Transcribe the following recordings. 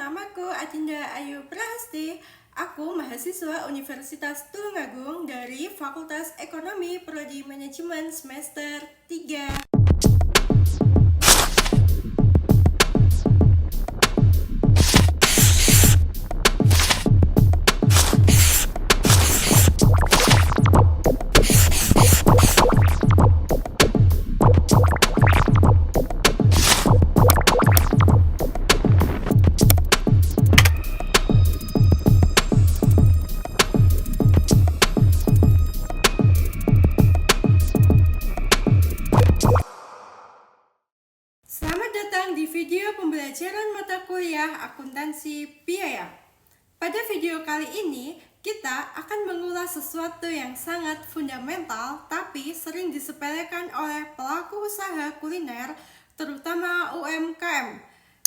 namaku Adinda Ayu Prahasti. Aku mahasiswa Universitas Tulungagung dari Fakultas Ekonomi Prodi Manajemen semester 3. Selamat datang di video pembelajaran mata kuliah akuntansi biaya. Pada video kali ini, kita akan mengulas sesuatu yang sangat fundamental tapi sering disepelekan oleh pelaku usaha kuliner, terutama UMKM.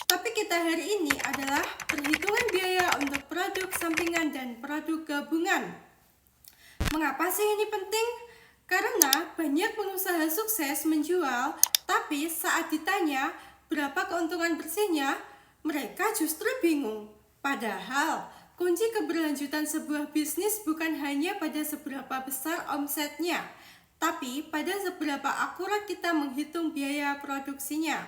Topik kita hari ini adalah perhitungan biaya untuk produk sampingan dan produk gabungan. Mengapa sih ini penting? Karena banyak pengusaha sukses menjual, tapi saat ditanya berapa keuntungan bersihnya, mereka justru bingung. Padahal, kunci keberlanjutan sebuah bisnis bukan hanya pada seberapa besar omsetnya, tapi pada seberapa akurat kita menghitung biaya produksinya.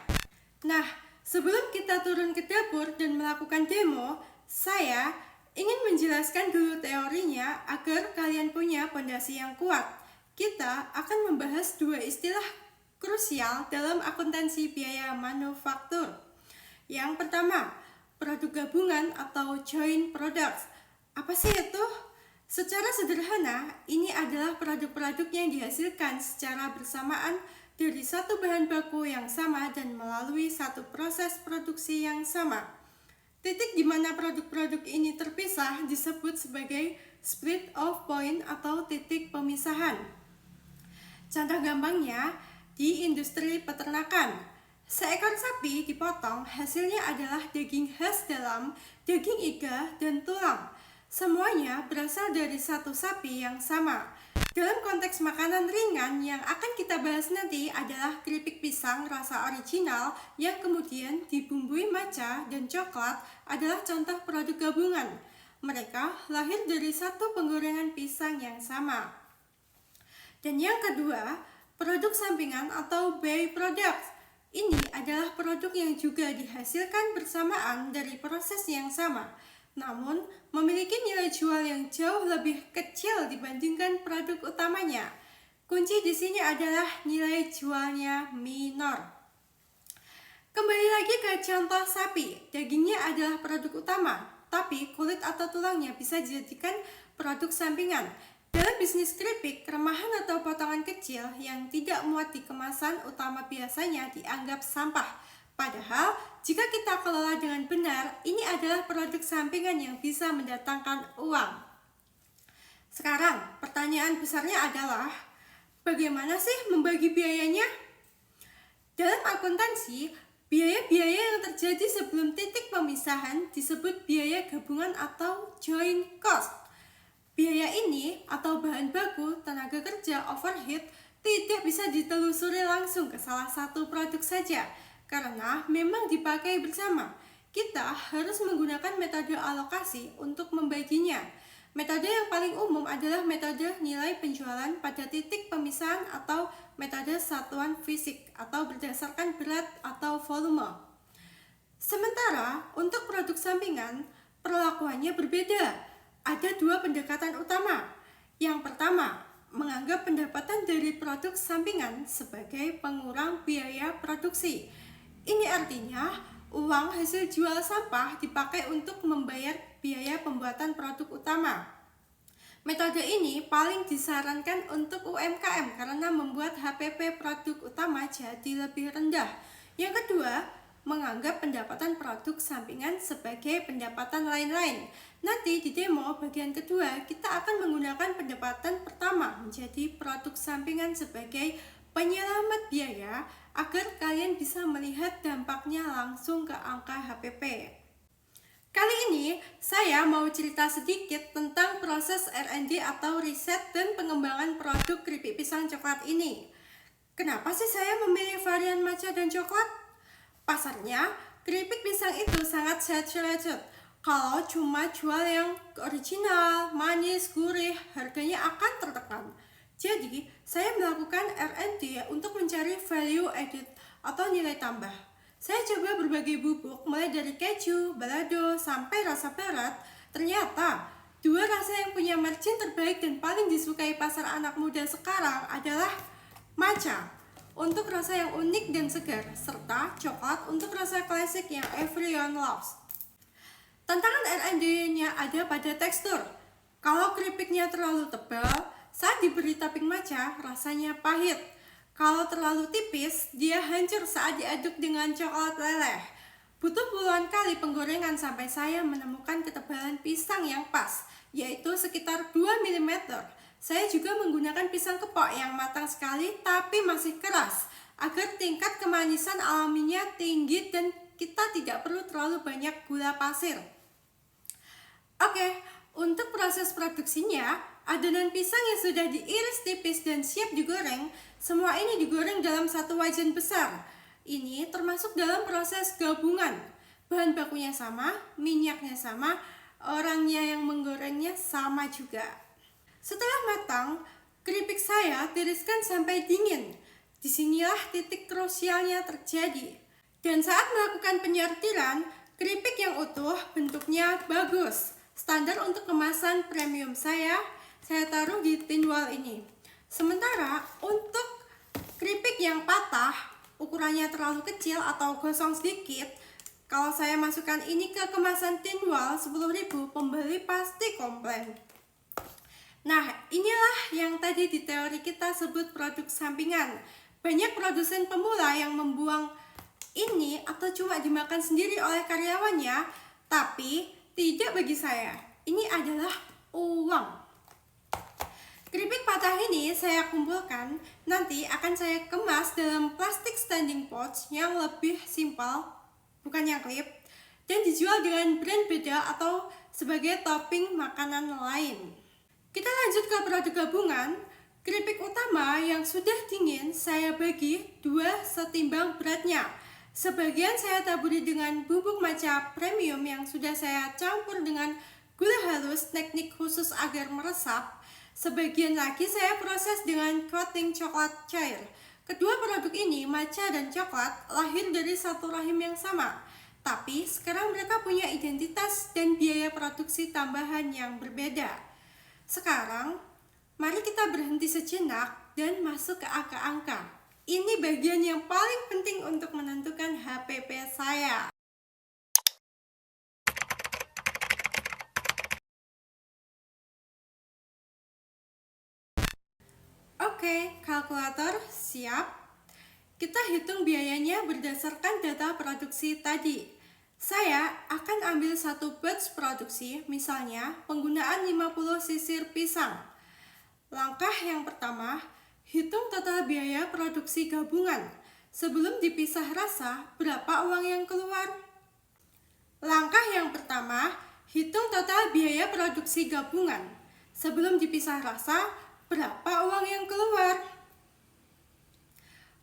Nah, sebelum kita turun ke dapur dan melakukan demo, saya ingin menjelaskan dulu teorinya agar kalian punya fondasi yang kuat. Kita akan membahas dua istilah krusial dalam akuntansi biaya manufaktur. Yang pertama, produk gabungan atau joint products. Apa sih itu? Secara sederhana, ini adalah produk-produk yang dihasilkan secara bersamaan dari satu bahan baku yang sama dan melalui satu proses produksi yang sama. Titik di mana produk-produk ini terpisah disebut sebagai split off point atau titik pemisahan. Contoh gampangnya, di industri peternakan, seekor sapi dipotong, hasilnya adalah daging khas dalam, daging iga, dan tulang. Semuanya berasal dari satu sapi yang sama. Dalam konteks makanan ringan yang akan kita bahas nanti adalah keripik pisang rasa original yang kemudian dibumbui matcha dan coklat adalah contoh produk gabungan. Mereka lahir dari satu penggorengan pisang yang sama. Dan yang kedua, produk sampingan atau by-products. Ini adalah produk yang juga dihasilkan bersamaan dari proses yang sama, namun memiliki nilai jual yang jauh lebih kecil dibandingkan produk utamanya. Kunci di sini adalah nilai jualnya minor. Kembali lagi ke contoh sapi, dagingnya adalah produk utama, tapi kulit atau tulangnya bisa dijadikan produk sampingan. Dalam bisnis keripik, remahan atau potongan kecil yang tidak muat di kemasan utama biasanya dianggap sampah. Padahal, jika kita kelola dengan benar, ini adalah produk sampingan yang bisa mendatangkan uang. Sekarang, pertanyaan besarnya adalah, bagaimana sih membagi biayanya? Dalam akuntansi, biaya-biaya yang terjadi sebelum titik pemisahan disebut biaya gabungan atau joint cost. Biaya ini atau bahan baku, tenaga kerja, overhead tidak bisa ditelusuri langsung ke salah satu produk saja karena memang dipakai bersama. Kita harus menggunakan metode alokasi untuk membaginya. Metode yang paling umum adalah metode nilai penjualan pada titik pemisahan atau metode satuan fisik atau berdasarkan berat atau volume. Sementara untuk produk sampingan, perlakuannya berbeda. Ada dua pendekatan utama. Yang pertama, menganggap pendapatan dari produk sampingan sebagai pengurang biaya produksi. Ini artinya, uang hasil jual sampah dipakai untuk membayar biaya pembuatan produk utama. Metode ini paling disarankan untuk UMKM karena membuat HPP produk utama jadi lebih rendah. Yang kedua, menganggap pendapatan produk sampingan sebagai pendapatan lain-lain. Nanti di demo bagian kedua, kita akan menggunakan pendapatan pertama menjadi produk sampingan sebagai penyelamat biaya agar kalian bisa melihat dampaknya langsung ke angka HPP. Kali ini, saya mau cerita sedikit tentang proses R&D atau riset dan pengembangan produk keripik pisang coklat ini. Kenapa sih saya memilih varian matcha dan coklat? Pasarnya keripik pisang itu sangat saturated. Kalau cuma jual yang original, manis, gurih, harganya akan tertekan. Jadi, saya melakukan R&D untuk mencari value added atau nilai tambah. Saya coba berbagai bubuk, mulai dari keju, balado, sampai rasa berat. Ternyata, dua rasa yang punya margin terbaik dan paling disukai pasar anak muda sekarang adalah matcha untuk rasa yang unik dan segar, serta coklat untuk rasa klasik yang everyone loves. Tantangan R&D-nya ada pada tekstur. Kalau keripiknya terlalu tebal, saat diberi topping matcha, rasanya pahit. Kalau terlalu tipis, dia hancur saat diaduk dengan coklat leleh. Butuh puluhan kali penggorengan sampai saya menemukan ketebalan pisang yang pas, yaitu sekitar 2 mm. Saya juga menggunakan pisang kepok yang matang sekali tapi masih keras, agar tingkat kemanisan alaminya tinggi dan kita tidak perlu terlalu banyak gula pasir. Oke, untuk proses produksinya, adonan pisang yang sudah diiris tipis dan siap digoreng, semua ini digoreng dalam satu wajan besar. Ini termasuk dalam proses gabungan. Bahan bakunya sama, minyaknya sama, orangnya yang menggorengnya sama juga. Setelah matang, keripik saya tiriskan sampai dingin. Disinilah titik krusialnya terjadi. Dan saat melakukan penyortiran, keripik yang utuh bentuknya bagus. Standar untuk kemasan premium saya taruh di tin wall ini. Sementara untuk keripik yang patah, ukurannya terlalu kecil atau gosong sedikit, kalau saya masukkan ini ke kemasan tin wall 10.000, pembeli pasti komplain. Nah, inilah yang tadi di teori kita sebut produk sampingan. Banyak produsen pemula yang membuang ini atau cuma dimakan sendiri oleh karyawannya, tapi tidak bagi saya. Ini adalah uang. Keripik patah ini saya kumpulkan, nanti akan saya kemas dalam plastik standing pouch yang lebih simpel, bukan yang klip, dan dijual dengan brand beda atau sebagai topping makanan lain. Kita lanjut ke produk gabungan. Keripik utama yang sudah dingin saya bagi 2 setimbang beratnya. Sebagian saya taburi dengan bubuk matcha premium yang sudah saya campur dengan gula halus teknik khusus agar meresap. Sebagian lagi saya proses dengan coating coklat cair. Kedua produk ini, matcha dan coklat, lahir dari satu rahim yang sama. Tapi sekarang mereka punya identitas dan biaya produksi tambahan yang berbeda. Sekarang, mari kita berhenti sejenak dan masuk ke angka-angka. Ini bagian yang paling penting untuk menentukan HPP saya. Oke, kalkulator siap. Kita hitung biayanya berdasarkan data produksi tadi. Saya akan ambil satu batch produksi, misalnya penggunaan 50 sisir pisang. Langkah yang pertama, hitung total biaya produksi gabungan. Sebelum dipisah rasa, berapa uang yang keluar? Langkah yang pertama, hitung total biaya produksi gabungan. Sebelum dipisah rasa, berapa uang yang keluar?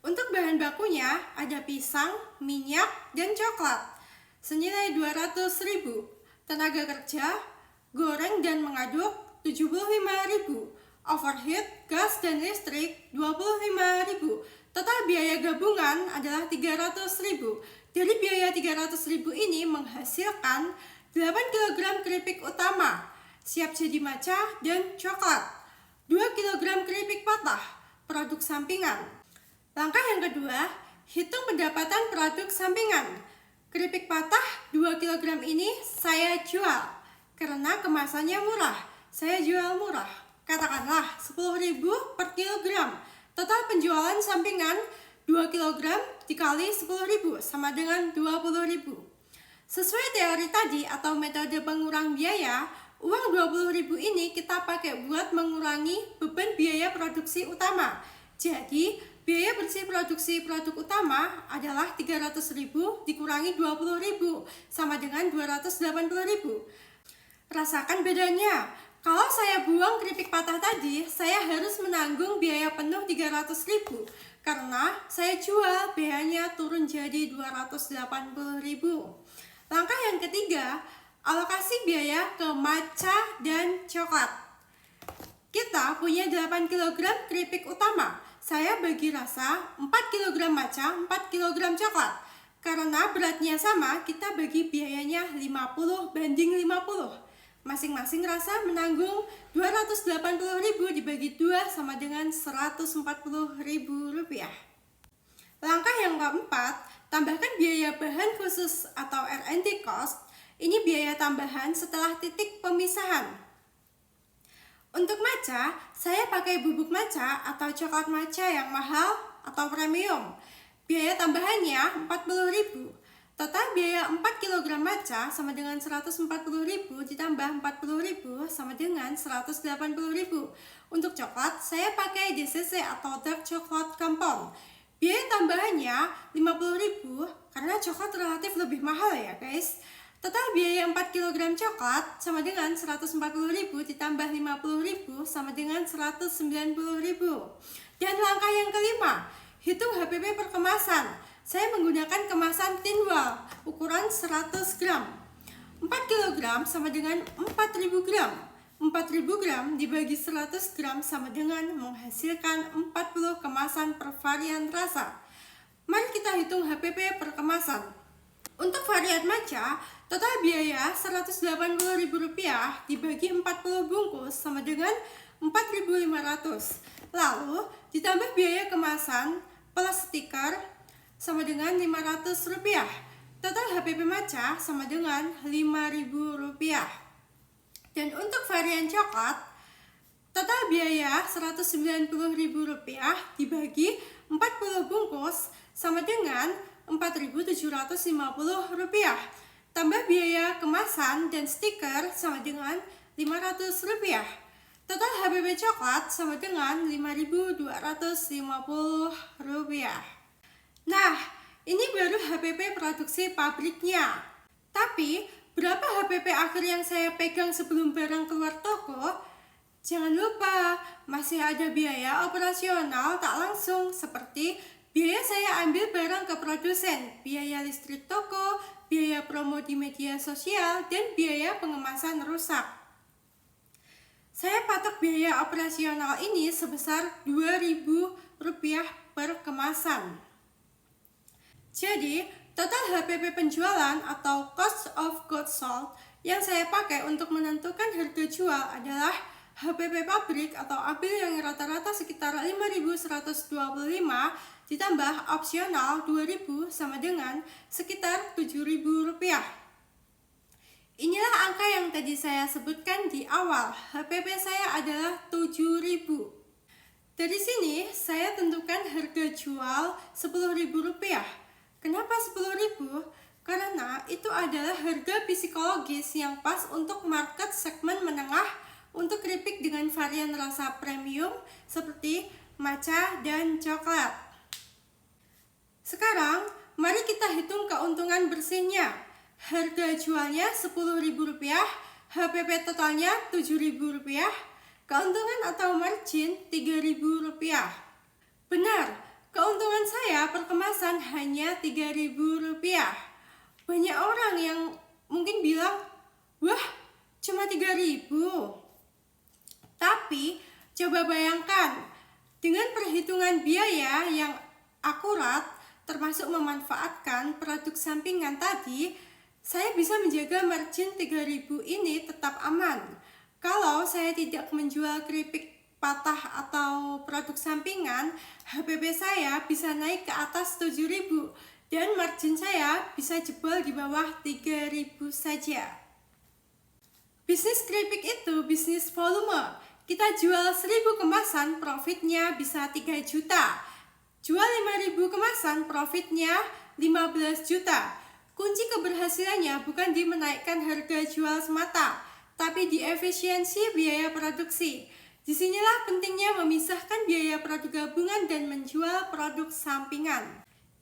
Untuk bahan bakunya, ada pisang, minyak, dan coklat. Senilai 200.000. Tenaga kerja, goreng dan mengaduk 75.000. Overhead, gas dan listrik 25.000. Total biaya gabungan adalah 300.000. Dari biaya 300.000 ini menghasilkan 8 kg keripik utama, siap jadi matcha dan coklat. 2 kg keripik patah, produk sampingan. Langkah yang kedua, hitung pendapatan produk sampingan. Keripik patah 2 kg ini saya jual. Karena kemasannya murah, saya jual murah. Katakanlah 10.000 per kilogram. Total penjualan sampingan 2 kg dikali 10.000 sama dengan 20.000. Sesuai teori tadi atau metode pengurang biaya, uang 20.000 ini kita pakai buat mengurangi beban biaya produksi utama. Jadi, biaya bersih produksi produk utama adalah 300.000 dikurangi 20.000 sama dengan 280.000. Rasakan bedanya. Kalau saya buang keripik patah tadi, saya harus menanggung biaya penuh 300.000. karena saya jual biayanya turun jadi 280.000. Langkah yang ketiga, alokasi biaya ke matcha dan coklat. Kita punya 8 kg keripik utama. Saya bagi rasa 4 kg matcha, 4 kg coklat. Karena beratnya sama, kita bagi biayanya 50/50. Masing-masing rasa menanggung 280.000 dibagi 2 sama dengan 140.000 rupiah. Langkah yang keempat, tambahkan biaya bahan khusus atau R&D cost. Ini biaya tambahan setelah titik pemisahan. Untuk matcha, saya pakai bubuk matcha atau coklat matcha yang mahal atau premium. Biaya tambahannya 40.000. Total biaya 4 kg matcha sama dengan 140.000 ditambah 40.000 sama dengan 180.000. Untuk coklat, saya pakai DCC atau Dark Chocolate Compound. Biaya tambahannya 50.000 karena coklat relatif lebih mahal ya guys. Total biaya 4 kg coklat sama dengan 140.000 ditambah 50.000 sama dengan 190.000. Dan langkah yang kelima, hitung HPP per kemasan. Saya menggunakan kemasan tin wall ukuran 100 gram. 4 kg sama dengan 4.000 gram. 4.000 gram dibagi 100 gram sama dengan menghasilkan 40 kemasan per varian rasa. Mari kita hitung HPP per kemasan. Untuk varian matcha, total biaya Rp180.000 dibagi 40 bungkus sama dengan 4.500. Lalu ditambah biaya kemasan plus stiker sama dengan Rp500. Total HPP matcha sama dengan Rp5.000. Dan untuk varian coklat, total biaya Rp190.000 dibagi 40 bungkus sama dengan Rp4.750. Tambah biaya kemasan dan stiker sama dengan Rp500. Total HPP coklat sama dengan Rp5.250. Nah, ini baru HPP produksi pabriknya. Tapi berapa HPP akhir yang saya pegang sebelum barang keluar toko? Jangan lupa, masih ada biaya operasional tak langsung seperti biaya saya ambil barang ke produsen, biaya listrik toko, biaya promo di media sosial, dan biaya pengemasan rusak. Saya patok biaya operasional ini sebesar Rp2.000 per kemasan. Jadi, total HPP penjualan atau cost of goods sold yang saya pakai untuk menentukan harga jual adalah HPP pabrik atau ambil yang rata-rata sekitar 5.125 ditambah opsional 2.000 sama dengan sekitar Rp7.000. Inilah angka yang tadi saya sebutkan di awal. HPP saya adalah 7.000. Dari sini saya tentukan harga jual Rp10.000. Kenapa 10.000? Karena itu adalah harga psikologis yang pas untuk market segmen menengah untuk keripik dengan varian rasa premium seperti matcha dan coklat. Sekarang, mari kita hitung keuntungan bersihnya. Harga jualnya Rp10.000, HPP totalnya Rp7.000, keuntungan atau margin Rp3.000. Benar, keuntungan saya per kemasan hanya Rp3.000. Banyak orang yang mungkin bilang, wah cuma Rp3.000. Tapi coba bayangkan, dengan perhitungan biaya yang akurat, termasuk memanfaatkan produk sampingan tadi, saya bisa menjaga margin Rp3.000 ini tetap aman. Kalau saya tidak menjual keripik patah atau produk sampingan, HPP saya bisa naik ke atas Rp7.000 dan margin saya bisa jebol di bawah Rp3.000 saja. Bisnis keripik itu bisnis volume. Kita jual 1.000 kemasan, profitnya bisa 3 juta. Jual 5.000 kemasan, profitnya 15 juta. Kunci keberhasilannya bukan di menaikkan harga jual semata, tapi di efisiensi biaya produksi. Disinilah pentingnya memisahkan biaya produk gabungan dan menjual produk sampingan.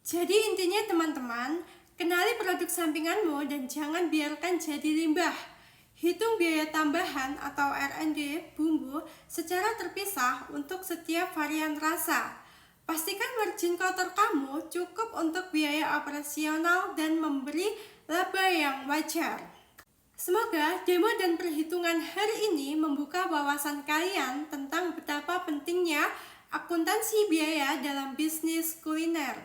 Jadi intinya teman-teman, kenali produk sampinganmu dan jangan biarkan jadi limbah. Hitung biaya tambahan atau R&D bumbu secara terpisah untuk setiap varian rasa. Pastikan margin kotor kamu cukup untuk biaya operasional dan memberi laba yang wajar. Semoga demo dan perhitungan hari ini membuka wawasan kalian tentang betapa pentingnya akuntansi biaya dalam bisnis kuliner.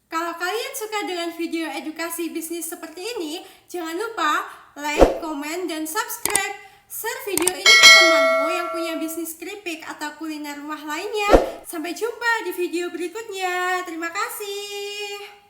Kalau kalian suka dengan video edukasi bisnis seperti ini, jangan lupa like, komen, dan subscribe. Share video ini ke temanmu yang punya bisnis keripik atau kuliner rumah lainnya. Sampai jumpa di video berikutnya. Terima kasih.